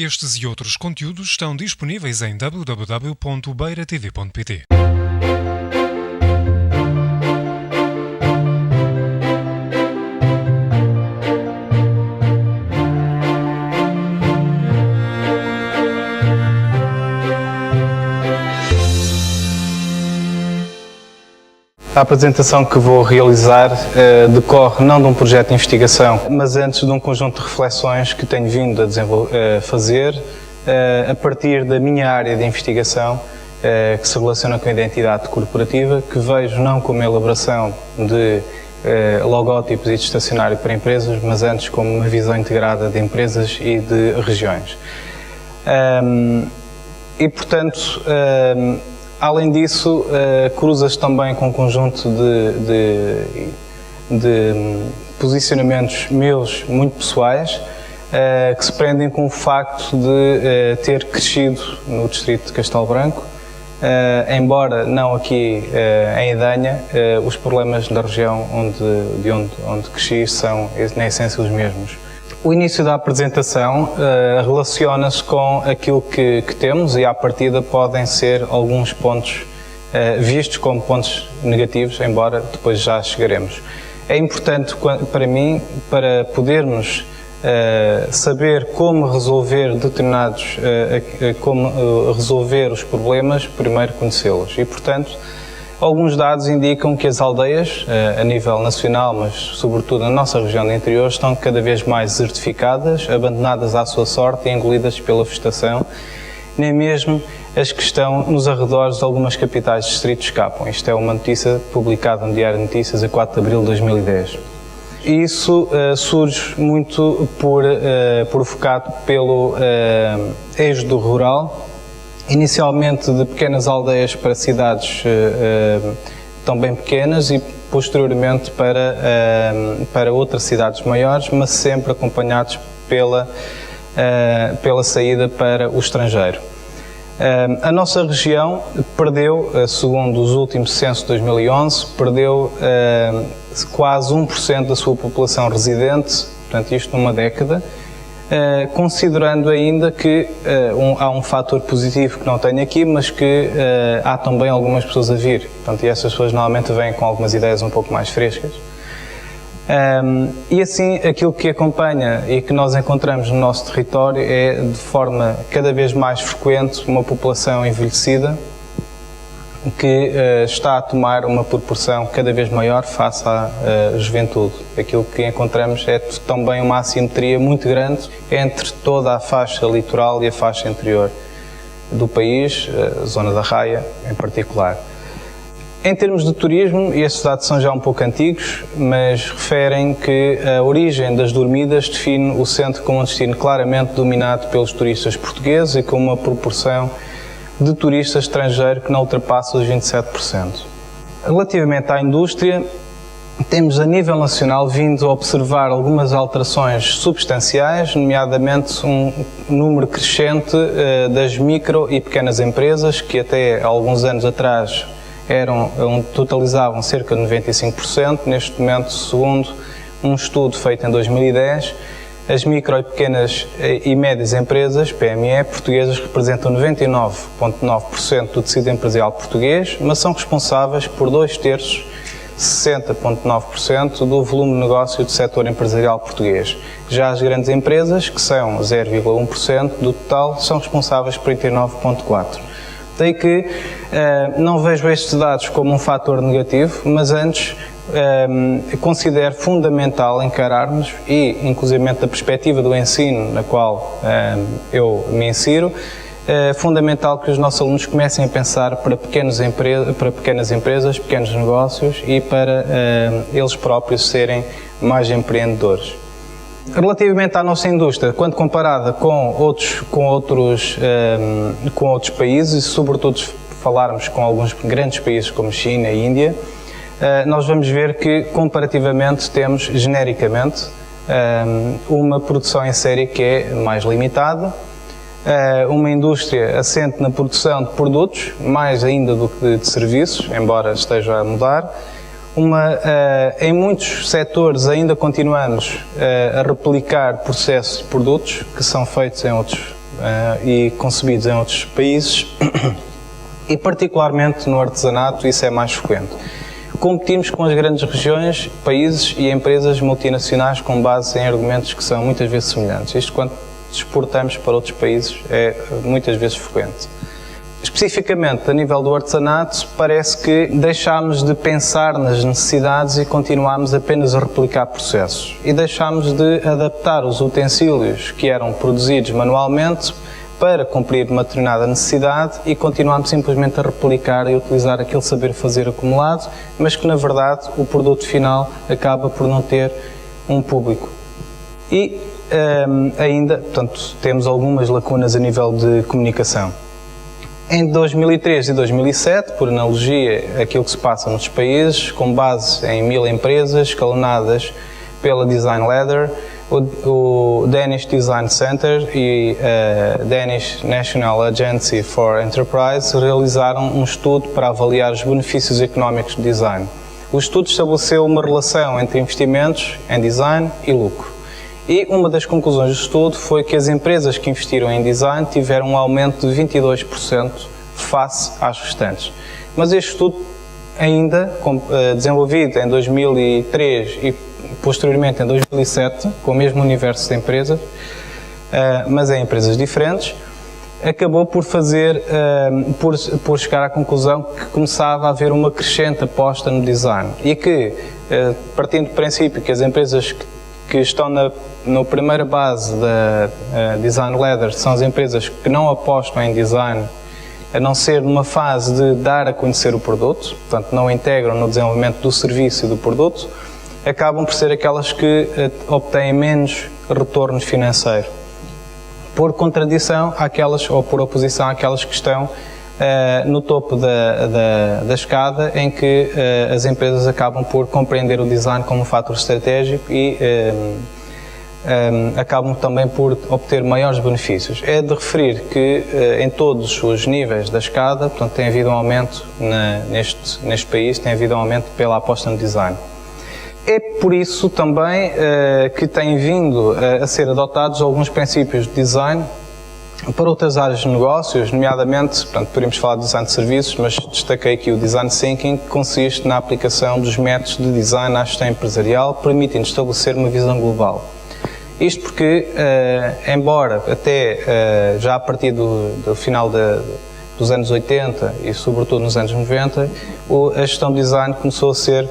Estes e outros conteúdos estão disponíveis em www.beiratv.pt. A apresentação que vou realizar decorre não de um projeto de investigação, mas antes de um conjunto de reflexões que tenho vindo a fazer a partir da minha área de investigação, que se relaciona com a identidade corporativa, que vejo não como a elaboração de logótipos e de estacionário para empresas, mas antes como uma visão integrada de empresas e de regiões. E, portanto, além disso, cruzas também com um conjunto de posicionamentos meus muito pessoais, que se prendem com o facto de ter crescido no distrito de Castelo Branco, embora não aqui em Idanha, os problemas da região onde cresci são, na essência, os mesmos. O início da apresentação relaciona-se com aquilo que temos e, à partida, podem ser alguns pontos vistos como pontos negativos, embora depois já chegaremos. É importante para mim, para podermos saber como resolver como resolver os problemas, primeiro conhecê-los. E, portanto, alguns dados indicam que as aldeias, a nível nacional, mas sobretudo na nossa região do interior, estão cada vez mais desertificadas, abandonadas à sua sorte e engolidas pela vegetação. Nem mesmo as que estão nos arredores de algumas capitais de distrito escapam. Isto é uma notícia publicada no Diário de Notícias a 4 de abril de 2010. E isso surge muito provocado pelo êxodo rural, inicialmente de pequenas aldeias para cidades também pequenas e posteriormente para outras cidades maiores, mas sempre acompanhados pela saída para o estrangeiro. A nossa região perdeu, segundo os últimos censos de 2011, perdeu quase 1% da sua população residente, portanto isto numa década, considerando ainda que há um fator positivo que não tenho aqui, mas que há também algumas pessoas a vir. Portanto, e essas pessoas normalmente vêm com algumas ideias um pouco mais frescas. E assim, aquilo que acompanha e que nós encontramos no nosso território é, de forma cada vez mais frequente, uma população envelhecida que está a tomar uma proporção cada vez maior face à juventude. Aquilo que encontramos é também uma assimetria muito grande entre toda a faixa litoral e a faixa interior do país, a zona da Raia em particular. Em termos de turismo, e estes dados são já um pouco antigos, mas referem que a origem das dormidas define o centro como um destino claramente dominado pelos turistas portugueses e com uma proporção de turistas estrangeiros que não ultrapassa os 27%. Relativamente à indústria, temos a nível nacional vindo a observar algumas alterações substanciais, nomeadamente um número crescente das micro e pequenas empresas, que até alguns anos atrás totalizavam cerca de 95%. Neste momento, segundo um estudo feito em 2010, as micro e pequenas e médias empresas, PME, portuguesas, representam 99,9% do tecido empresarial português, mas são responsáveis por 2/3, 60,9% do volume de negócio do setor empresarial português. Já as grandes empresas, que são 0,1% do total, são responsáveis por 39,4%. Daí que não vejo estes dados como um fator negativo, mas antes considero fundamental encararmos, e inclusivamente da perspectiva do ensino na qual eu me insiro, fundamental que os nossos alunos comecem a pensar para pequenas empresas, pequenos negócios e para eles próprios serem mais empreendedores. Relativamente à nossa indústria, quando comparada com outros países, e sobretudo se falarmos com alguns grandes países como China e Índia, nós vamos ver que comparativamente temos, genericamente, uma produção em série que é mais limitada, uma indústria assente na produção de produtos, mais ainda do que de serviços, embora esteja a mudar. Em muitos setores ainda continuamos a replicar processos de produtos que são feitos em outros e concebidos em outros países e particularmente no artesanato isso é mais frequente. Competimos com as grandes regiões, países e empresas multinacionais com base em argumentos que são muitas vezes semelhantes. Isto quando exportamos para outros países é muitas vezes frequente. Especificamente a nível do artesanato, parece que deixámos de pensar nas necessidades e continuámos apenas a replicar processos. E deixámos de adaptar os utensílios que eram produzidos manualmente para cumprir uma determinada necessidade e continuámos simplesmente a replicar e utilizar aquele saber fazer acumulado, mas que na verdade o produto final acaba por não ter um público. E ainda, portanto, temos algumas lacunas a nível de comunicação. Em 2003 e 2007, por analogia aquilo que se passa nos países, com base em 1000 empresas escalonadas pela Design Ladder, o Danish Design Center e a Danish National Agency for Enterprise realizaram um estudo para avaliar os benefícios económicos do design. O estudo estabeleceu uma relação entre investimentos em design e lucro. E uma das conclusões do estudo foi que as empresas que investiram em design tiveram um aumento de 22% face às restantes. Mas este estudo ainda desenvolvido em 2003 e posteriormente em 2007, com o mesmo universo de empresas, mas em empresas diferentes, acabou por por chegar à conclusão que começava a haver uma crescente aposta no design e que, partindo do princípio que as empresas que estão na primeira base da Design Ladder são as empresas que não apostam em design, a não ser numa fase de dar a conhecer o produto, portanto não integram no desenvolvimento do serviço e do produto, acabam por ser aquelas que obtêm menos retorno financeiro, por contradição àquelas, ou por oposição àquelas que estão no topo da escada, em que as empresas acabam por compreender o design como um fator estratégico e acabam também por obter maiores benefícios. É de referir que em todos os níveis da escada, portanto, tem havido um aumento neste país, tem havido um aumento pela aposta no design. É por isso também que têm vindo a ser adotados alguns princípios de design para outras áreas de negócios, nomeadamente, portanto, poderíamos falar de design de serviços, mas destaquei aqui o design thinking, que consiste na aplicação dos métodos de design à gestão empresarial, permitindo estabelecer uma visão global. Isto porque, embora até já a partir do final dos anos 80 e sobretudo nos anos 90, a gestão de design começou a ser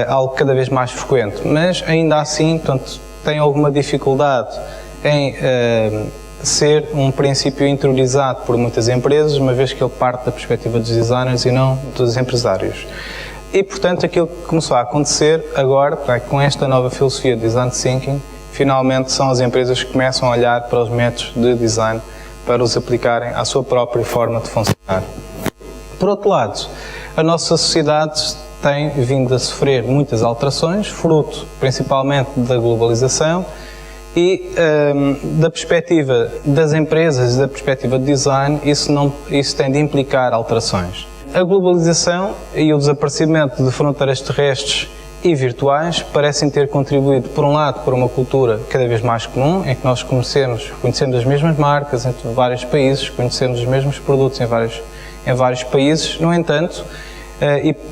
algo cada vez mais frequente, mas ainda assim, portanto, tem alguma dificuldade em ser um princípio interiorizado por muitas empresas, uma vez que ele parte da perspectiva dos designers e não dos empresários. E, portanto, aquilo que começou a acontecer agora, com esta nova filosofia de design thinking, finalmente são as empresas que começam a olhar para os métodos de design para os aplicarem à sua própria forma de funcionar. Por outro lado, a nossa sociedade tem vindo a sofrer muitas alterações, fruto principalmente da globalização e da perspectiva das empresas e da perspectiva de design, isso tem de implicar alterações. A globalização e o desaparecimento de fronteiras terrestres e virtuais parecem ter contribuído, por um lado, para uma cultura cada vez mais comum, em que nós conhecemos as mesmas marcas entre vários países, conhecemos os mesmos produtos em vários países. No entanto,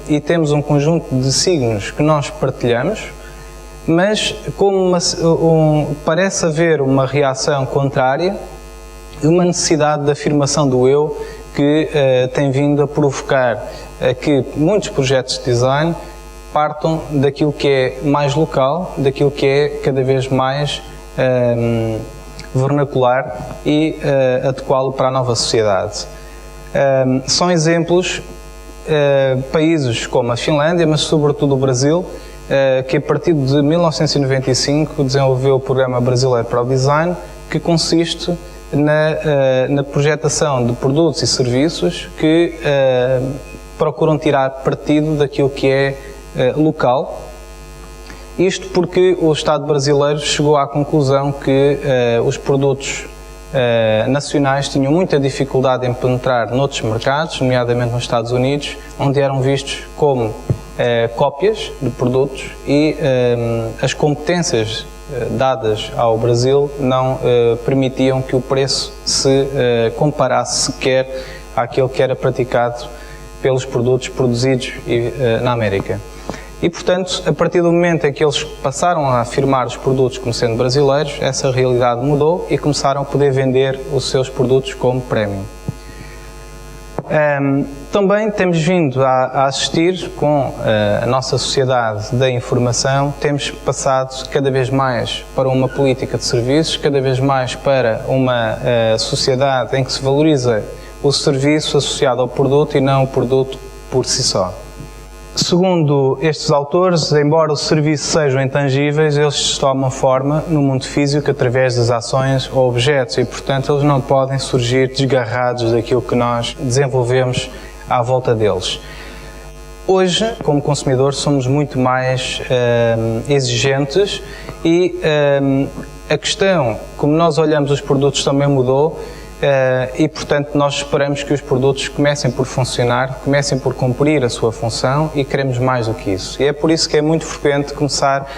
e temos um conjunto de signos que nós partilhamos, mas como parece haver uma reação contrária e uma necessidade de afirmação do eu que tem vindo a provocar que muitos projetos de design partam daquilo que é mais local, daquilo que é cada vez mais vernacular e adequá-lo para a nova sociedade. São exemplos países como a Finlândia, mas sobretudo o Brasil, que a partir de 1995 desenvolveu o Programa Brasileiro para o Design, que consiste na projetação de produtos e serviços que procuram tirar partido daquilo que é local. Isto porque o Estado brasileiro chegou à conclusão que os produtos nacionais tinham muita dificuldade em penetrar noutros mercados, nomeadamente nos Estados Unidos, onde eram vistos como cópias de produtos e as competências dadas ao Brasil não permitiam que o preço se comparasse sequer àquele que era praticado pelos produtos produzidos na América. E, portanto, a partir do momento em que eles passaram a afirmar os produtos como sendo brasileiros, essa realidade mudou e começaram a poder vender os seus produtos como premium. Também temos vindo a assistir com a nossa sociedade da informação, temos passado cada vez mais para uma política de serviços, cada vez mais para uma sociedade em que se valoriza o serviço associado ao produto e não o produto por si só. Segundo estes autores, embora os serviços sejam intangíveis, eles tomam forma no mundo físico através das ações ou objetos e, portanto, eles não podem surgir desgarrados daquilo que nós desenvolvemos à volta deles. Hoje, como consumidores, somos muito mais exigentes e a questão, como nós olhamos os produtos, também mudou. E, portanto, nós esperamos que os produtos comecem por funcionar, comecem por cumprir a sua função e queremos mais do que isso. E é por isso que é muito frequente começar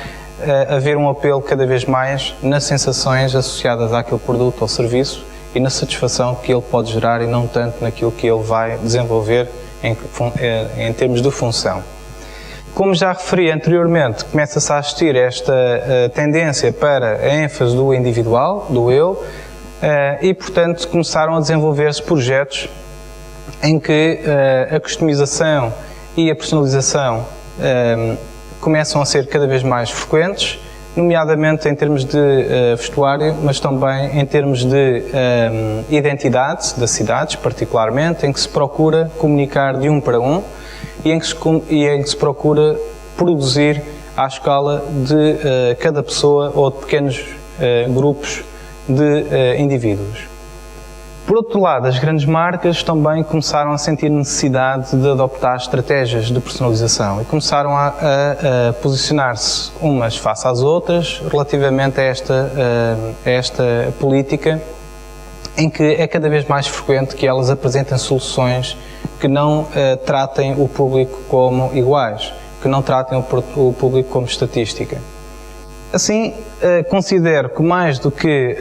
a haver um apelo cada vez mais nas sensações associadas àquele produto ou serviço e na satisfação que ele pode gerar e não tanto naquilo que ele vai desenvolver em termos de função. Como já referi anteriormente, começa-se a assistir a esta tendência para a ênfase do individual, do eu, e, portanto, começaram a desenvolver-se projetos em que a customização e a personalização começam a ser cada vez mais frequentes, nomeadamente em termos de vestuário, mas também em termos de identidade das cidades, particularmente, em que se procura comunicar de um para um e em que se procura produzir à escala de cada pessoa ou de pequenos grupos de indivíduos. Por outro lado, as grandes marcas também começaram a sentir necessidade de adoptar estratégias de personalização e começaram a posicionar-se umas face às outras relativamente a esta política, em que é cada vez mais frequente que elas apresentem soluções que não tratem o público como iguais, que não tratem o público como estatística. Assim, considero que mais do que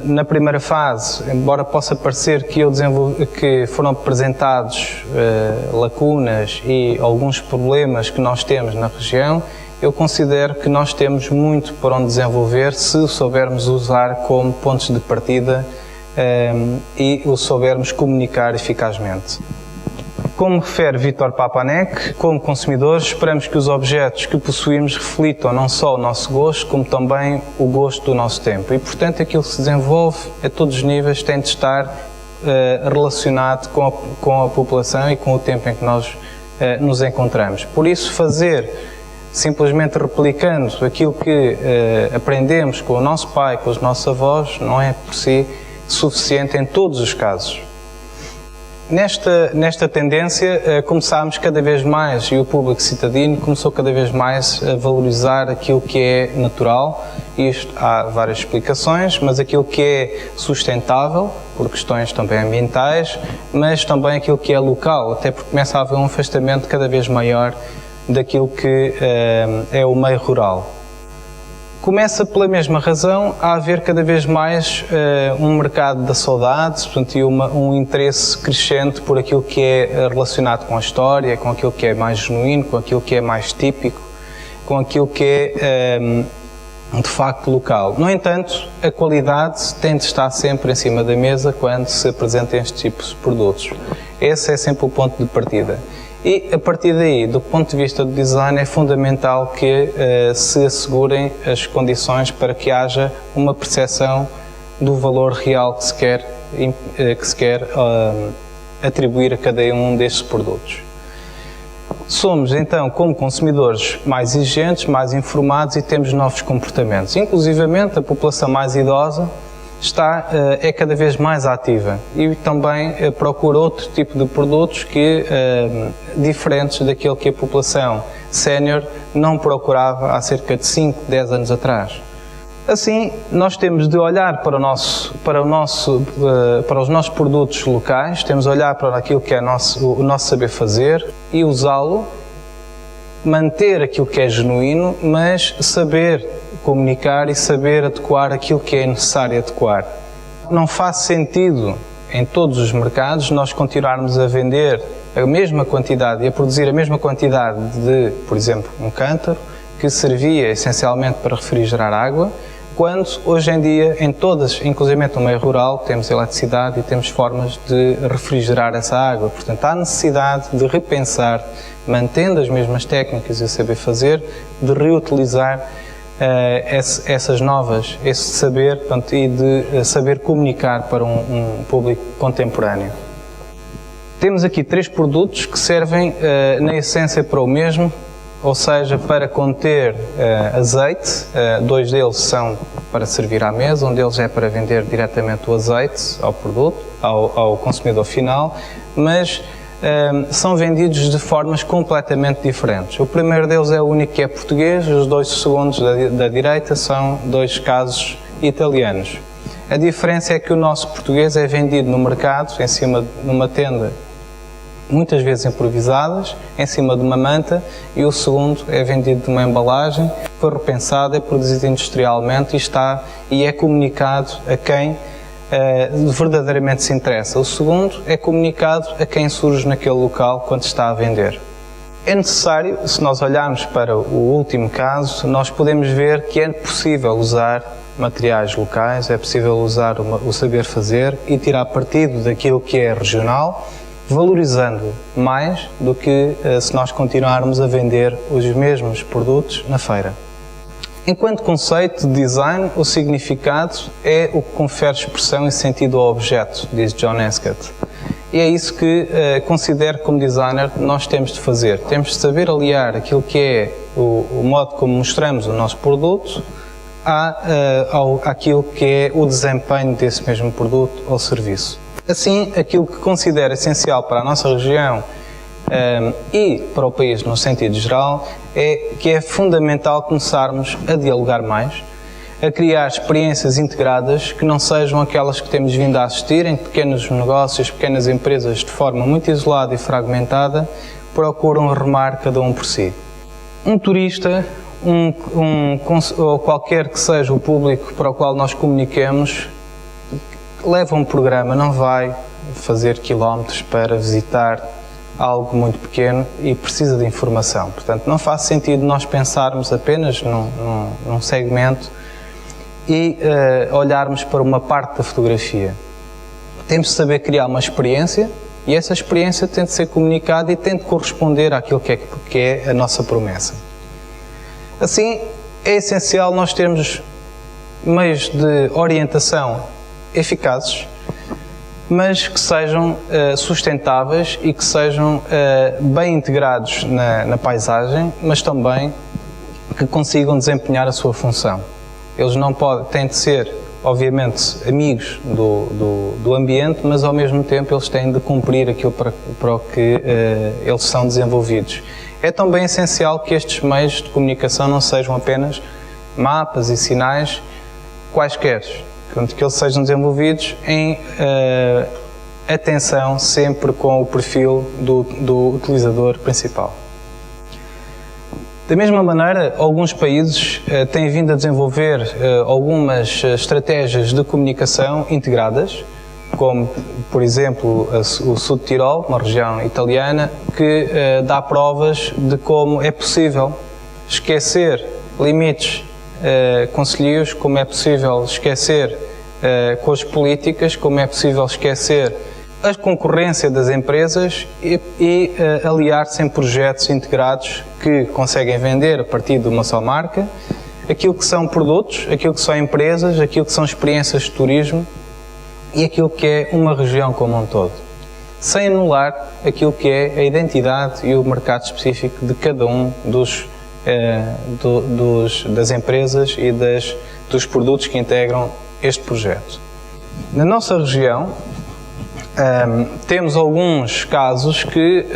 na primeira fase, embora possa parecer que foram apresentados lacunas e alguns problemas que nós temos na região, eu considero que nós temos muito para onde desenvolver se soubermos usar como pontos de partida e o soubermos comunicar eficazmente. Como refere Vítor Papanek, como consumidores, esperamos que os objetos que possuímos reflitam não só o nosso gosto, como também o gosto do nosso tempo. E, portanto, aquilo que se desenvolve a todos os níveis tem de estar relacionado com a população e com o tempo em que nós nos encontramos. Por isso, fazer simplesmente replicando aquilo que aprendemos com o nosso pai, com os nossos avós, não é por si suficiente em todos os casos. Nesta tendência, começámos cada vez mais, e o público citadino começou cada vez mais a valorizar aquilo que é natural, e isto há várias explicações, mas aquilo que é sustentável, por questões também ambientais, mas também aquilo que é local, até porque começa a haver um afastamento cada vez maior daquilo que é o meio rural. Começa pela mesma razão a haver cada vez mais um mercado da saudade, portanto, e um interesse crescente por aquilo que é relacionado com a história, com aquilo que é mais genuíno, com aquilo que é mais típico, com aquilo que é de facto local. No entanto, a qualidade tem de estar sempre em cima da mesa quando se apresentam estes tipos de produtos. Esse é sempre o ponto de partida. E, a partir daí, do ponto de vista do design, é fundamental que se assegurem as condições para que haja uma percepção do valor real que se quer atribuir a cada um destes produtos. Somos, então, como consumidores, mais exigentes, mais informados e temos novos comportamentos. Inclusivamente, a população mais idosa é cada vez mais ativa e também procura outro tipo de produtos diferentes daquele que a população sénior não procurava há cerca de 5, 10 anos atrás. Assim, nós temos de olhar para os nossos produtos locais, temos de olhar para aquilo que é o nosso saber fazer e usá-lo, manter aquilo que é genuíno, mas saber comunicar e saber adequar aquilo que é necessário adequar. Não faz sentido em todos os mercados nós continuarmos a vender a mesma quantidade e a produzir a mesma quantidade de, por exemplo, um cântaro que servia essencialmente para refrigerar água, quando hoje em dia em todas, inclusive no meio rural, temos eletricidade e temos formas de refrigerar essa água. Portanto, há necessidade de repensar, mantendo as mesmas técnicas e o saber fazer, de reutilizar essas novas, esse saber, portanto, e de saber comunicar para um público contemporâneo. Temos aqui 3 produtos que servem na essência para o mesmo, ou seja, para conter azeite. 2 deles são para servir à mesa, um deles é para vender diretamente o azeite ao produto, ao consumidor final, mas são vendidos de formas completamente diferentes. O primeiro deles é o único que é português, os 2 segundos da direita são 2 casos italianos. A diferença é que o nosso português é vendido no mercado, em cima de uma tenda, muitas vezes improvisadas, em cima de uma manta, e o segundo é vendido de uma embalagem, foi repensada, é produzido industrialmente e é comunicado a quem verdadeiramente se interessa. O segundo é comunicado a quem surge naquele local quando está a vender. É necessário, se nós olharmos para o último caso, nós podemos ver que é possível usar materiais locais, é possível usar o saber fazer e tirar partido daquilo que é regional, valorizando mais do que se nós continuarmos a vender os mesmos produtos na feira. Enquanto conceito de design, o significado é o que confere expressão e sentido ao objeto, diz John Escott. E é isso que considero como designer nós temos de fazer. Temos de saber aliar aquilo que é o modo como mostramos o nosso produto àquilo que é o desempenho desse mesmo produto ou serviço. Assim, aquilo que considero essencial para a nossa região e para o país no sentido geral é que é fundamental começarmos a dialogar mais, a criar experiências integradas que não sejam aquelas que temos vindo a assistir em pequenos negócios, pequenas empresas de forma muito isolada e fragmentada, procuram remar cada um por si. Um turista, ou qualquer que seja o público para o qual nós comuniquemos, leva um programa, não vai fazer quilómetros para visitar algo muito pequeno e precisa de informação. Portanto, não faz sentido nós pensarmos apenas num segmento e olharmos para uma parte da fotografia. Temos de saber criar uma experiência e essa experiência tem de ser comunicada e tem de corresponder àquilo que é a nossa promessa. Assim, é essencial nós termos meios de orientação eficazes, mas que sejam sustentáveis e que sejam bem integrados na paisagem, mas também que consigam desempenhar a sua função. Eles não têm de ser, obviamente, amigos do ambiente, mas ao mesmo tempo eles têm de cumprir aquilo para o que eles são desenvolvidos. É também essencial que estes meios de comunicação não sejam apenas mapas e sinais quaisquer, que eles sejam desenvolvidos em atenção sempre com o perfil do utilizador principal. Da mesma maneira, alguns países têm vindo a desenvolver algumas estratégias de comunicação integradas, como, por exemplo, o Sul de Tirol, uma região italiana, que dá provas de como é possível esquecer limites concelhios, como é possível esquecer com as políticas, como é possível esquecer a concorrência das empresas e aliar-se em projetos integrados que conseguem vender a partir de uma só marca aquilo que são produtos, aquilo que são empresas, aquilo que são experiências de turismo e aquilo que é uma região como um todo, sem anular aquilo que é a identidade e o mercado específico de cada um das empresas e dos produtos que integram este projeto. Na nossa região, temos alguns casos que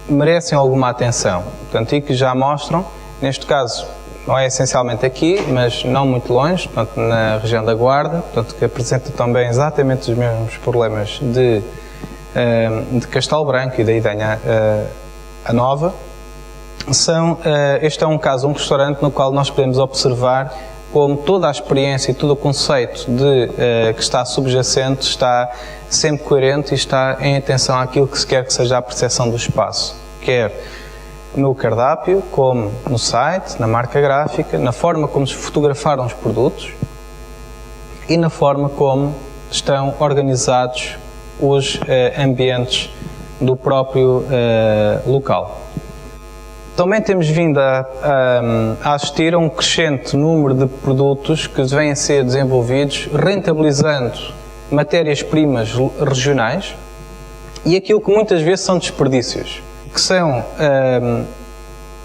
merecem alguma atenção, portanto, e que já mostram, neste caso, não é essencialmente aqui, mas não muito longe, portanto, na região da Guarda, portanto, que apresenta também exatamente os mesmos problemas de Castelo Branco e da Idenha a Nova, Este é um caso, um restaurante no qual nós podemos observar como toda a experiência e todo o conceito que está subjacente está sempre coerente e está em atenção àquilo que se quer que seja a percepção do espaço, quer no cardápio, como no site, na marca gráfica, na forma como se fotografaram os produtos e na forma como estão organizados os ambientes do próprio local. Também temos vindo a assistir a um crescente número de produtos que vêm a ser desenvolvidos rentabilizando matérias-primas regionais e aquilo que muitas vezes são desperdícios, que são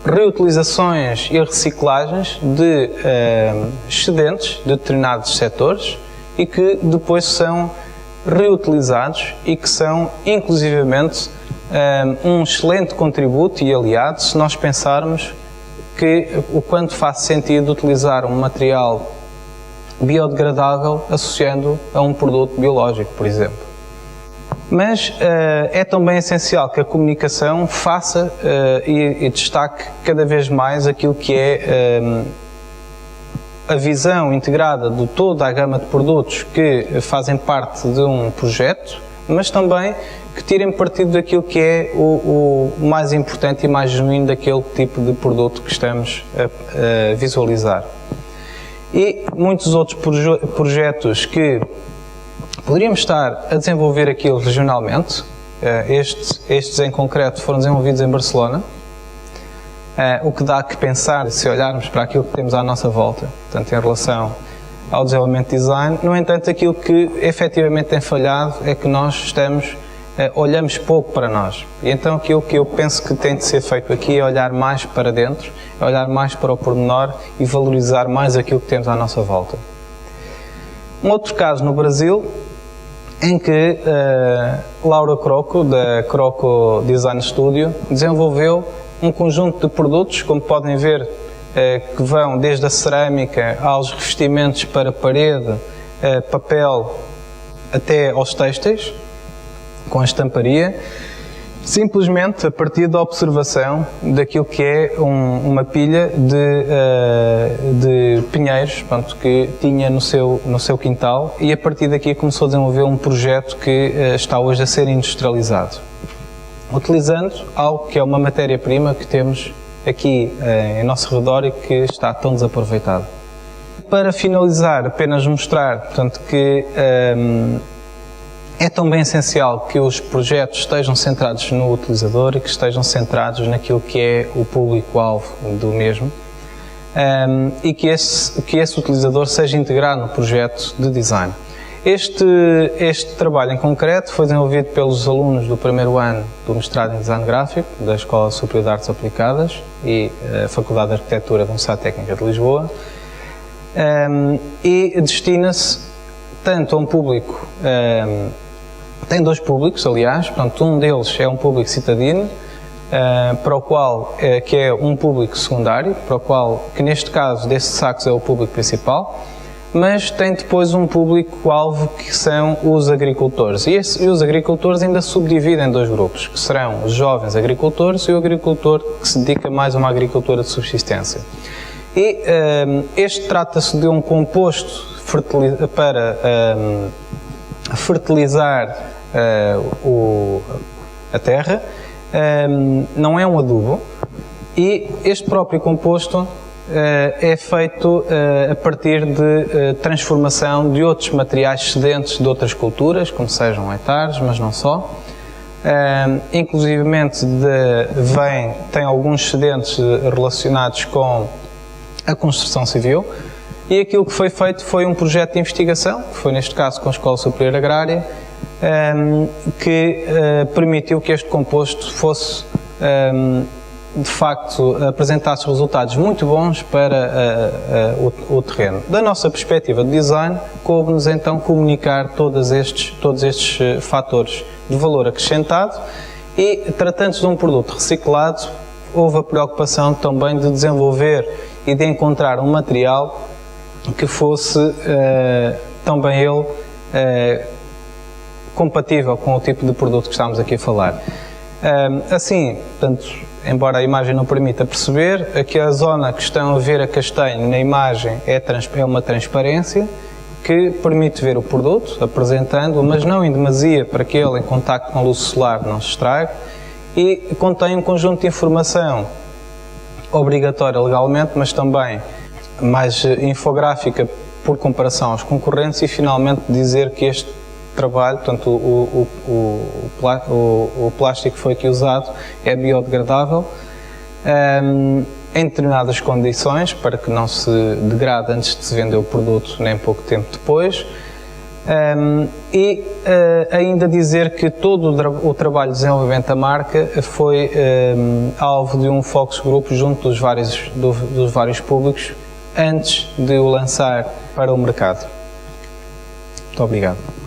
reutilizações e reciclagens de excedentes de determinados setores e que depois são reutilizados e que são inclusivamente um excelente contributo e aliado se nós pensarmos que o quanto faz sentido utilizar um material biodegradável associando a um produto biológico, por exemplo. Mas é também essencial que a comunicação faça e destaque cada vez mais aquilo que é a visão integrada de toda a gama de produtos que fazem parte de um projeto, mas também que tirem partido daquilo que é o mais importante e mais genuíno daquele tipo de produto que estamos a visualizar. E muitos outros projetos que poderíamos estar a desenvolver aquilo regionalmente, estes em concreto foram desenvolvidos em Barcelona, o que dá que pensar se olharmos para aquilo que temos à nossa volta, portanto, em relação ao desenvolvimento de design. No entanto, aquilo que efetivamente tem falhado é que nós olhamos pouco para nós. E então aquilo que eu penso que tem de ser feito aqui é olhar mais para dentro, é olhar mais para o pormenor e valorizar mais aquilo que temos à nossa volta. Um outro caso no Brasil, em que Laura Croco, da Croco Design Studio, desenvolveu um conjunto de produtos, como podem ver, que vão desde a cerâmica aos revestimentos para parede, papel, até aos têxteis, com a estamparia, simplesmente a partir da observação daquilo que é uma pilha de pinheiros, pronto, que tinha no seu quintal, e a partir daqui começou a desenvolver um projeto que está hoje a ser industrializado, utilizando algo que é uma matéria-prima que temos aqui em nosso redor e que está tão desaproveitado. Para finalizar, apenas mostrar, portanto, que é também essencial que os projetos estejam centrados no utilizador e que estejam centrados naquilo que é o público-alvo do mesmo, e que esse utilizador seja integrado no projeto de design. Este trabalho em concreto foi desenvolvido pelos alunos do primeiro ano do mestrado em Design Gráfico da Escola Superior de Artes Aplicadas e Faculdade de Arquitetura da Universidade Técnica de Lisboa, e destina-se tanto a um público, tem dois públicos, aliás, portanto, um deles é um público citadino, para o qual, que é um público secundário, para o qual, que neste caso, deste sacos é o público principal, mas tem depois um público-alvo que são os agricultores. E os agricultores ainda subdividem em dois grupos, que serão os jovens agricultores e o agricultor que se dedica mais a uma agricultura de subsistência. E este trata-se de um composto para fertilizar a terra, não é um adubo, e este próprio composto é feito a partir de transformação de outros materiais excedentes de outras culturas, como sejam hectares, mas não só. Inclusivamente tem alguns excedentes relacionados com a construção civil, e aquilo que foi feito foi um projeto de investigação, que foi neste caso com a Escola Superior Agrária, que permitiu que este composto fosse de facto apresentasse resultados muito bons para o terreno. Da nossa perspectiva de design, coube-nos então comunicar todos estes fatores de valor acrescentado, e tratando-se de um produto reciclado, houve a preocupação também de desenvolver e de encontrar um material que fosse também ele compatível com o tipo de produto que estamos aqui a falar. Assim, portanto, embora a imagem não permita perceber, aqui a zona que estão a ver a castanho na imagem é uma transparência que permite ver o produto, apresentando, mas não em demasia para que ele, em contacto com a luz solar, não se estrague, e contém um conjunto de informação obrigatória legalmente, mas também mais infográfica por comparação aos concorrentes, e finalmente dizer que este trabalho, portanto o plástico que foi aqui usado é biodegradável em determinadas condições, para que não se degrade antes de se vender o produto nem pouco tempo depois, e ainda dizer que todo o trabalho de desenvolvimento da marca foi alvo de um focus group junto dos vários públicos antes de o lançar para o mercado. Muito obrigado.